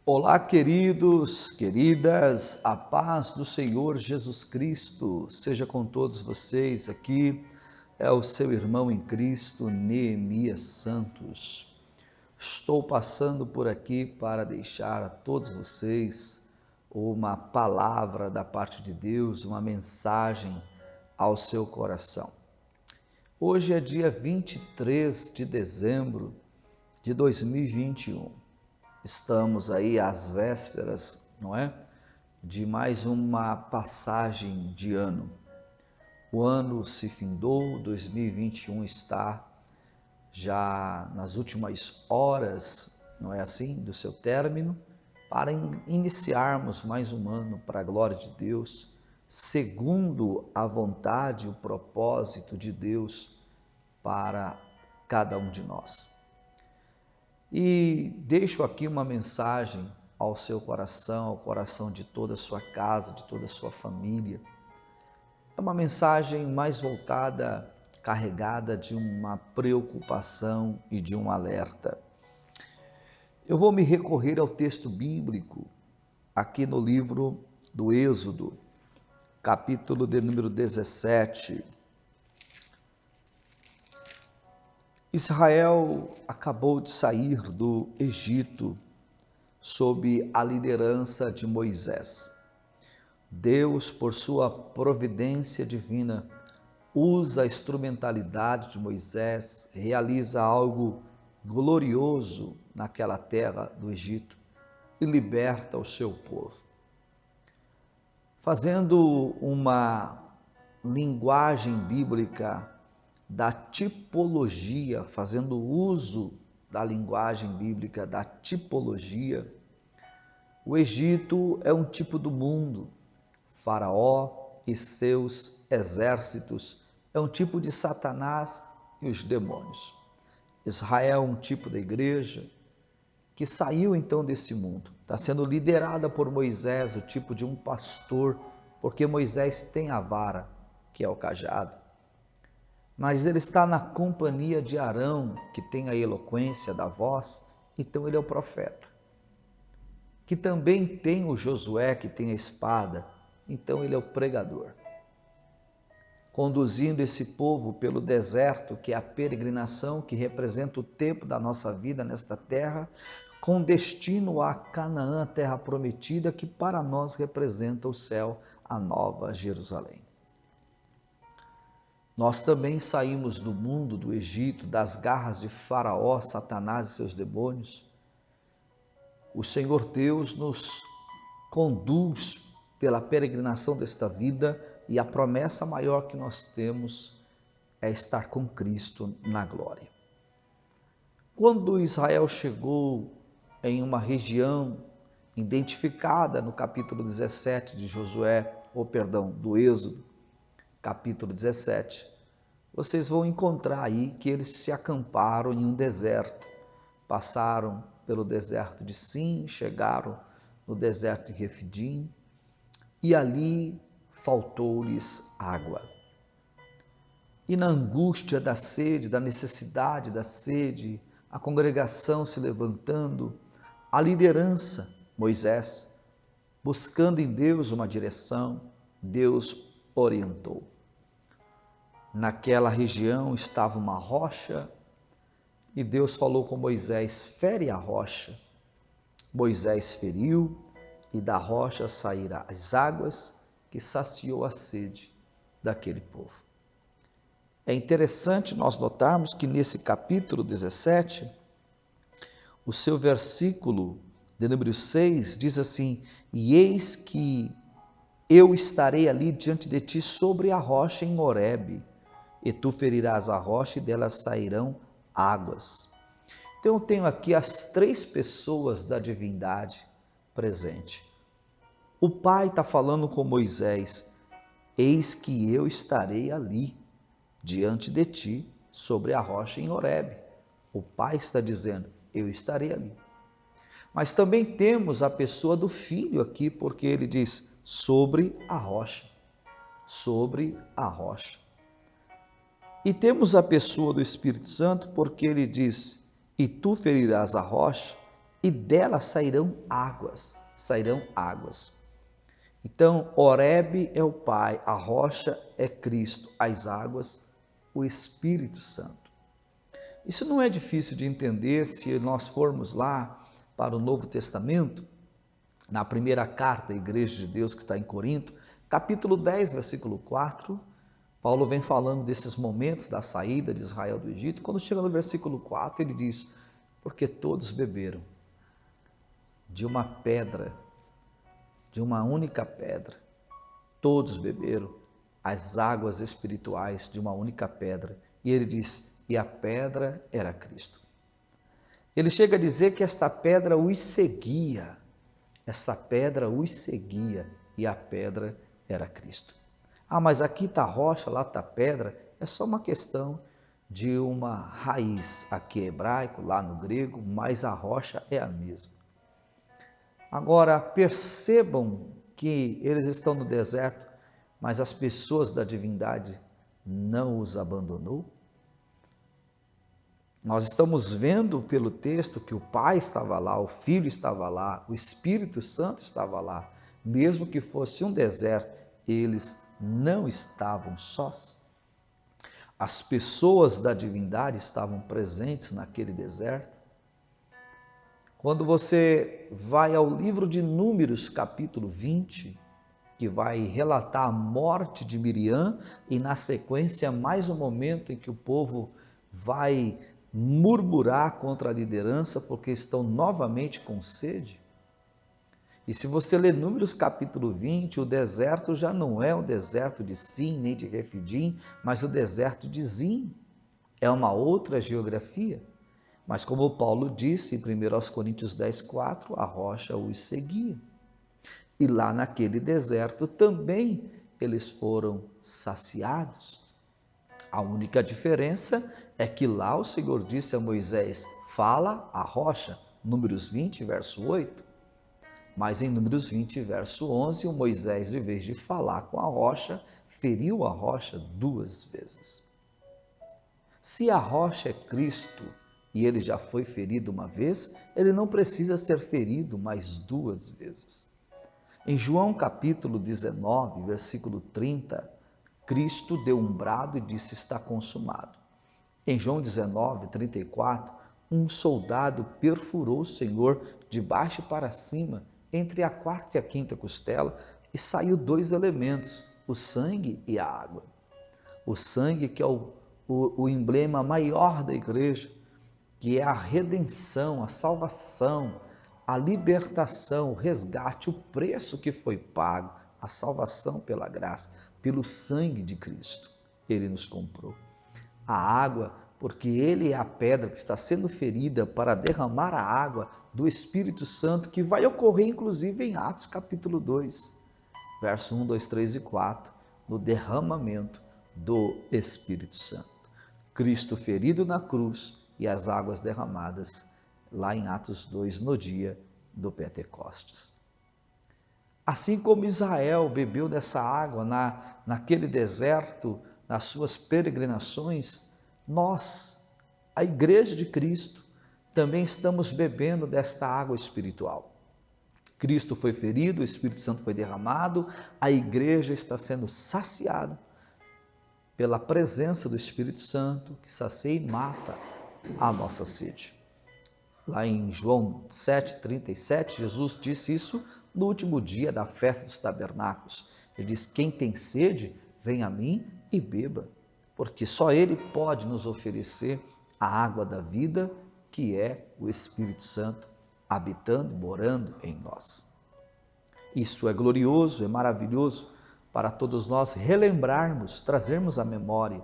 Olá, queridos, queridas, a paz do Senhor Jesus Cristo seja com todos vocês. Aqui é o seu irmão em Cristo, Neemias Santos. Estou passando por aqui para deixar a todos vocês uma palavra da parte de Deus, uma mensagem ao seu coração. Hoje é dia 23 de dezembro de 2021. Estamos aí às vésperas, não é? De mais uma passagem de ano. O ano se findou, 2021 está já nas últimas horas, não é assim, do seu término, para iniciarmos mais um ano para a glória de Deus, segundo a vontade e o propósito de Deus para cada um de nós. E deixo aqui uma mensagem ao seu coração, ao coração de toda a sua casa, de toda a sua família. É uma mensagem mais voltada, carregada de uma preocupação e de um alerta. Eu vou me recorrer ao texto bíblico, aqui no livro do Êxodo, capítulo de número 17. Israel acabou de sair do Egito sob a liderança de Moisés. Deus, por sua providência divina, usa a instrumentalidade de Moisés, realiza algo glorioso naquela terra do Egito e liberta o seu povo. Fazendo uma linguagem bíblica da tipologia, fazendo uso da linguagem bíblica da tipologia, o Egito é um tipo do mundo. Faraó e seus exércitos é um tipo de Satanás e os demônios. Israel é um tipo da igreja que saiu então desse mundo. Está sendo liderada por Moisés, o tipo de um pastor, porque Moisés tem a vara, que é o cajado. Mas ele está na companhia de Arão, que tem a eloquência da voz, então ele é o profeta. Que também tem o Josué, que tem a espada, então ele é o pregador. Conduzindo esse povo pelo deserto, que é a peregrinação, que representa o tempo da nossa vida nesta terra, com destino a Canaã, a terra prometida, que para nós representa o céu, a nova Jerusalém. Nós também saímos do mundo do Egito, das garras de Faraó, Satanás e seus demônios. O Senhor Deus nos conduz pela peregrinação desta vida e a promessa maior que nós temos é estar com Cristo na glória. Quando Israel chegou em uma região identificada no capítulo 17 de do Êxodo, capítulo 17, vocês vão encontrar aí que eles se acamparam em um deserto, passaram pelo deserto de Sim, chegaram no deserto de Refidim, e ali faltou-lhes água. E na angústia da sede, da necessidade da sede, a congregação se levantando, a liderança, Moisés, buscando em Deus uma direção, Deus orientou. Naquela região estava uma rocha e Deus falou com Moisés: fere a rocha. Moisés feriu e da rocha saíram as águas que saciou a sede daquele povo. É interessante nós notarmos que nesse capítulo 17, o seu versículo de número 6 diz assim: e eis que eu estarei ali diante de ti sobre a rocha em Horebe, e tu ferirás a rocha e delas sairão águas. Então eu tenho aqui as três pessoas da divindade presente. O Pai está falando com Moisés: eis que eu estarei ali diante de ti sobre a rocha em Horebe. O Pai está dizendo: eu estarei ali. Mas também temos a pessoa do Filho aqui, porque ele diz: sobre a rocha. Sobre a rocha. E temos a pessoa do Espírito Santo, porque ele diz: e tu ferirás a rocha, e dela sairão águas, Então, Horebe é o Pai, a rocha é Cristo, as águas, o Espírito Santo. Isso não é difícil de entender se nós formos lá para o Novo Testamento, na primeira carta à Igreja de Deus que está em Corinto, capítulo 10, versículo 4, Paulo vem falando desses momentos da saída de Israel do Egito. Quando chega no versículo 4, ele diz: porque todos beberam de uma pedra, de uma única pedra, todos beberam as águas espirituais de uma única pedra. E ele diz: e a pedra era Cristo. Ele chega a dizer que esta pedra os seguia, e a pedra era Cristo. Ah, mas aqui está a rocha, lá está a pedra. É só uma questão de uma raiz. Aqui é hebraico, lá no grego, mas a rocha é a mesma. Agora, percebam que eles estão no deserto, mas as pessoas da divindade não os abandonou. Nós estamos vendo pelo texto que o Pai estava lá, o Filho estava lá, o Espírito Santo estava lá. Mesmo que fosse um deserto, eles não estavam sós. As pessoas da divindade estavam presentes naquele deserto. Quando você vai ao livro de Números, capítulo 20, que vai relatar a morte de Miriam, e na sequência mais um momento em que o povo vai murmurar contra a liderança porque estão novamente com sede. E se você ler Números capítulo 20, o deserto já não é o deserto de Sim nem de Refidim, mas o deserto de Zim. É uma outra geografia. Mas como Paulo disse em 1 Coríntios 10:4, a rocha os seguia. E lá naquele deserto também eles foram saciados. A única diferença é que lá o Senhor disse a Moisés: fala a rocha, Números 20, verso 8. Mas em Números 20, verso 11, o Moisés, em vez de falar com a rocha, feriu a rocha 2 vezes. Se a rocha é Cristo e ele já foi ferido uma vez, ele não precisa ser ferido mais 2 vezes. Em João capítulo 19, versículo 30, Cristo deu um brado e disse: está consumado. Em João 19, 34, um soldado perfurou o Senhor de baixo para cima, entre a quarta e a quinta costela, e saiu 2 elementos, o sangue e a água. O sangue, que é o emblema maior da igreja, que é a redenção, a salvação, a libertação, o resgate, o preço que foi pago, a salvação pela graça, pelo sangue de Cristo. Ele nos comprou. A água, porque ele é a pedra que está sendo ferida para derramar a água do Espírito Santo, que vai ocorrer inclusive em Atos capítulo 2, verso 1, 2, 3 e 4, no derramamento do Espírito Santo. Cristo ferido na cruz e as águas derramadas lá em Atos 2, no dia do Pentecostes. Assim como Israel bebeu dessa água naquele deserto, nas suas peregrinações, nós, a Igreja de Cristo, também estamos bebendo desta água espiritual. Cristo foi ferido, o Espírito Santo foi derramado, a Igreja está sendo saciada pela presença do Espírito Santo, que sacia e mata a nossa sede. Lá em João 7,37, Jesus disse isso no último dia da festa dos tabernáculos. Ele diz: quem tem sede, vem a mim e beba, porque só Ele pode nos oferecer a água da vida, que é o Espírito Santo habitando, morando em nós. Isso é glorioso, é maravilhoso para todos nós relembrarmos, trazermos à memória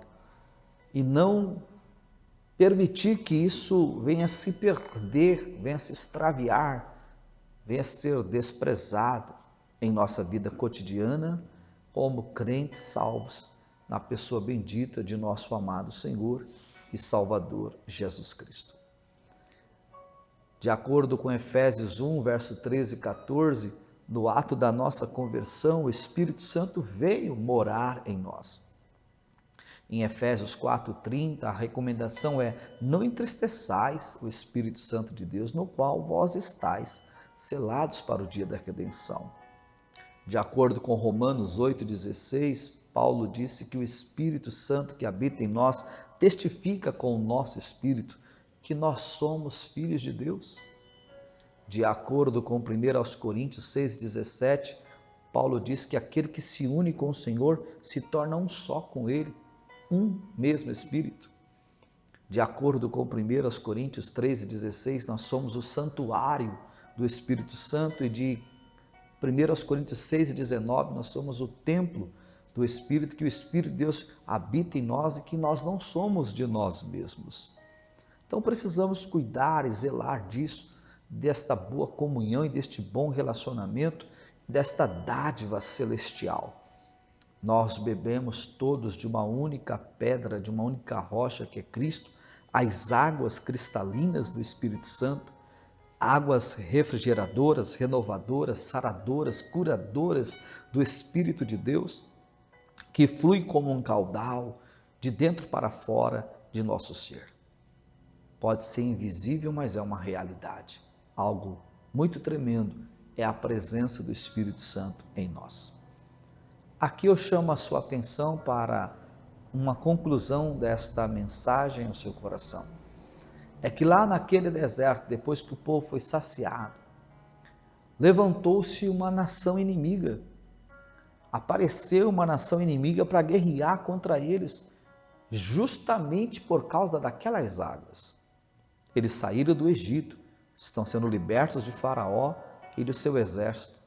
e não permitir que isso venha se perder, venha se extraviar, venha ser desprezado em nossa vida cotidiana, como crentes salvos na pessoa bendita de nosso amado Senhor e Salvador Jesus Cristo. De acordo com Efésios 1, verso 13 e 14, no ato da nossa conversão, o Espírito Santo veio morar em nós. Em Efésios 4:30, a recomendação é: não entristeçais o Espírito Santo de Deus, no qual vós estáis selados para o dia da redenção. De acordo com Romanos 8,16, Paulo disse que o Espírito Santo que habita em nós testifica com o nosso espírito que nós somos filhos de Deus. De acordo com 1 Coríntios 6,17, Paulo diz que aquele que se une com o Senhor se torna um só com Ele, um mesmo Espírito. De acordo com 1 Coríntios 13,16, nós somos o santuário do Espírito Santo, e de 1 Coríntios 6,19, nós somos o templo do Espírito, que o Espírito de Deus habita em nós e que nós não somos de nós mesmos. Então precisamos cuidar e zelar disso, desta boa comunhão e deste bom relacionamento, desta dádiva celestial. Nós bebemos todos de uma única pedra, de uma única rocha que é Cristo, as águas cristalinas do Espírito Santo, águas refrigeradoras, renovadoras, saradoras, curadoras do Espírito de Deus, que flui como um caudal de dentro para fora de nosso ser. Pode ser invisível, mas é uma realidade. Algo muito tremendo é a presença do Espírito Santo em nós. Aqui eu chamo a sua atenção para uma conclusão desta mensagem ao seu coração. É que lá naquele deserto, depois que o povo foi saciado, levantou-se uma nação inimiga. Apareceu uma nação inimiga para guerrear contra eles, justamente por causa daquelas águas. Eles saíram do Egito, estão sendo libertos de Faraó e do seu exército.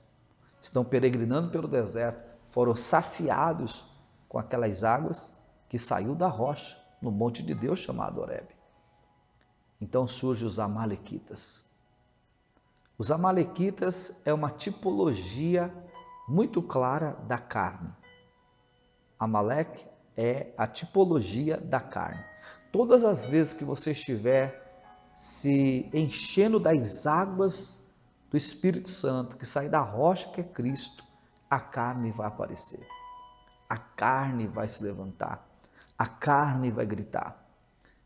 Estão peregrinando pelo deserto, foram saciados com aquelas águas que saiu da rocha, no monte de Deus chamado Horebe. Então surgem os amalequitas. Os amalequitas é uma tipologia muito clara da carne. Amaleque é a tipologia da carne. Todas as vezes que você estiver se enchendo das águas do Espírito Santo, que sai da rocha que é Cristo, a carne vai aparecer. A carne vai se levantar. A carne vai gritar.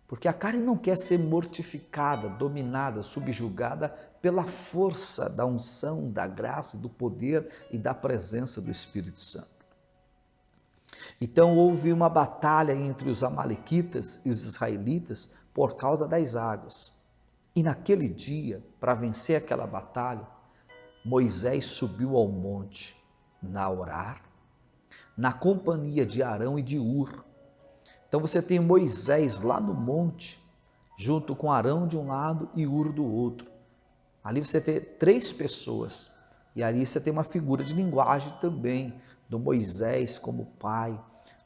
Porque a carne não quer ser mortificada, dominada, subjugada pela força da unção, da graça, do poder e da presença do Espírito Santo. Então houve uma batalha entre os amalequitas e os israelitas por causa das águas. E naquele dia, para vencer aquela batalha, Moisés subiu ao monte, na Orar, na companhia de Arão e de Ur. Então você tem Moisés lá no monte, junto com Arão de um lado e Ur do outro. Ali você vê 3 pessoas, e ali você tem uma figura de linguagem também, do Moisés como pai,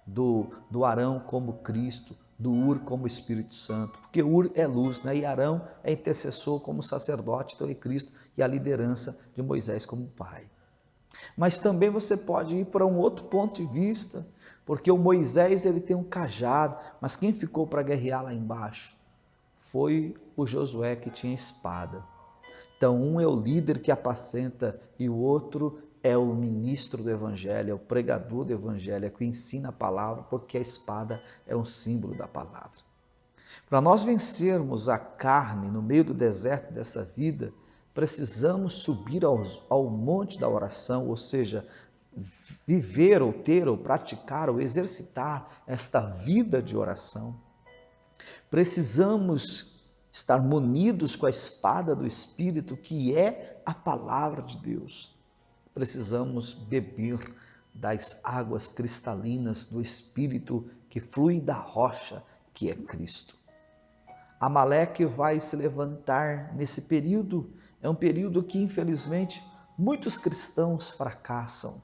do Arão como Cristo, do Ur como Espírito Santo, porque Ur é luz, né? E Arão é intercessor como sacerdote, então é Cristo, e a liderança de Moisés como pai. Mas também você pode ir para um outro ponto de vista, porque o Moisés ele tem um cajado, mas quem ficou para guerrear lá embaixo foi o Josué, que tinha espada. Então um é o líder que apacenta e o outro é o ministro do evangelho, é o pregador do evangelho, é que ensina a palavra, porque a espada é um símbolo da palavra. Para nós vencermos a carne no meio do deserto dessa vida, precisamos subir ao monte da oração, ou seja, viver ou ter ou praticar ou exercitar esta vida de oração. Precisamos estar munidos com a espada do Espírito, que é a palavra de Deus. Precisamos beber das águas cristalinas do Espírito que flui da rocha, que é Cristo. Amaleque vai se levantar nesse período, é um período que infelizmente muitos cristãos fracassam.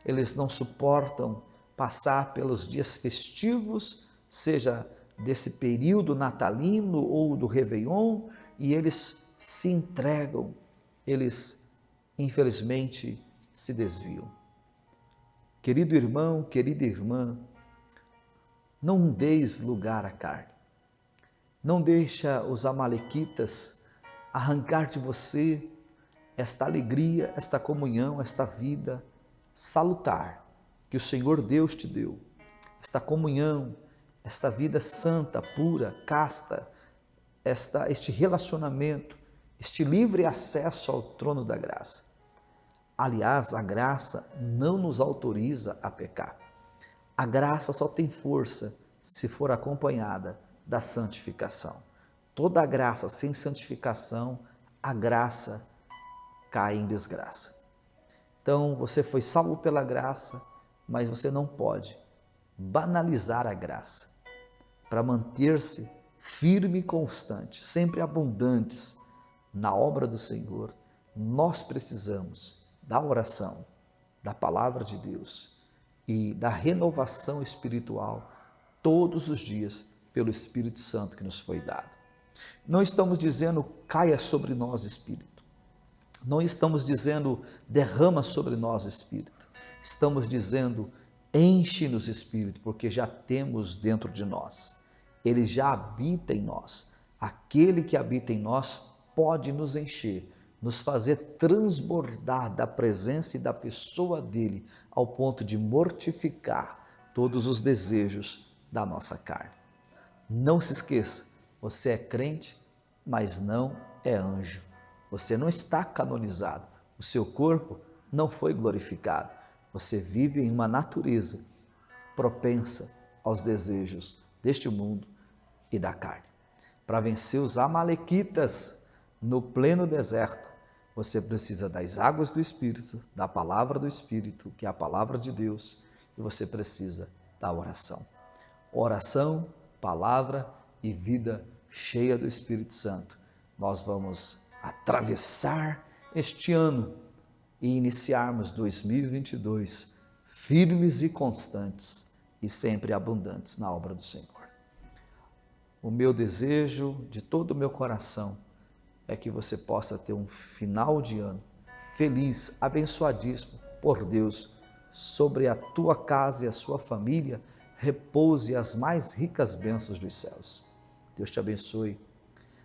Eles não suportam passar pelos dias festivos, seja desse período natalino ou do Réveillon, e eles se entregam, eles infelizmente se desviam. Querido irmão, querida irmã, não deis lugar à carne. Não deixa os amalequitas arrancar de você esta alegria, esta comunhão, esta vida salutar que o Senhor Deus te deu. Esta comunhão, esta vida santa, pura, casta, este relacionamento, este livre acesso ao trono da graça. Aliás, a graça não nos autoriza a pecar. A graça só tem força se for acompanhada da santificação. Toda a graça sem santificação, a graça cai em desgraça. Então, você foi salvo pela graça, mas você não pode banalizar a graça. Para manter-se firme e constante, sempre abundantes na obra do Senhor, nós precisamos da oração, da palavra de Deus e da renovação espiritual todos os dias pelo Espírito Santo que nos foi dado. Não estamos dizendo caia sobre nós, Espírito. Não estamos dizendo derrama sobre nós, Espírito. Estamos dizendo enche-nos, Espírito, porque já temos dentro de nós. Ele já habita em nós. Aquele que habita em nós pode nos encher, nos fazer transbordar da presença e da pessoa dele, ao ponto de mortificar todos os desejos da nossa carne. Não se esqueça, você é crente, mas não é anjo. Você não está canonizado, o seu corpo não foi glorificado. Você vive em uma natureza propensa aos desejos deste mundo e da carne. Para vencer os amalequitas no pleno deserto, você precisa das águas do Espírito, da palavra do Espírito, que é a palavra de Deus, e você precisa da oração. Oração, palavra e vida cheia do Espírito Santo. Nós vamos atravessar este ano e iniciarmos 2022 firmes e constantes e sempre abundantes na obra do Senhor. O meu desejo de todo o meu coração é que você possa ter um final de ano feliz, abençoadíssimo por Deus. Sobre a tua casa e a sua família repouse as mais ricas bênçãos dos céus. Deus te abençoe.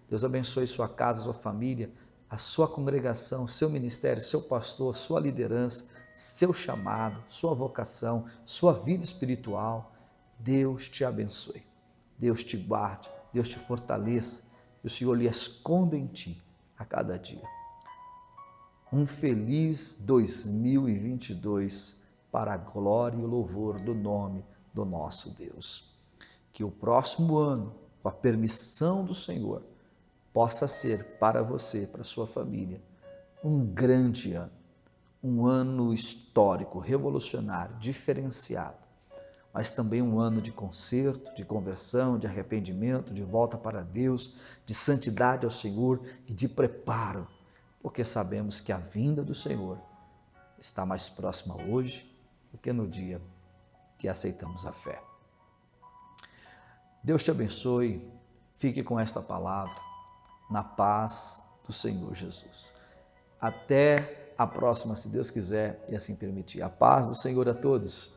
Deus abençoe sua casa, sua família, a sua congregação, seu ministério, seu pastor, sua liderança, seu chamado, sua vocação, sua vida espiritual. Deus te abençoe. Deus te guarde, Deus te fortaleça, que o Senhor lhe esconda em ti a cada dia. Um feliz 2022 para a glória e o louvor do nome do nosso Deus. Que o próximo ano, com a permissão do Senhor, possa ser para você, para a sua família, um grande ano, um ano histórico, revolucionário, diferenciado, mas também um ano de conserto, de conversão, de arrependimento, de volta para Deus, de santidade ao Senhor e de preparo, porque sabemos que a vinda do Senhor está mais próxima hoje do que no dia que aceitamos a fé. Deus te abençoe, fique com esta palavra, na paz do Senhor Jesus. Até a próxima, se Deus quiser e assim permitir. A paz do Senhor a todos.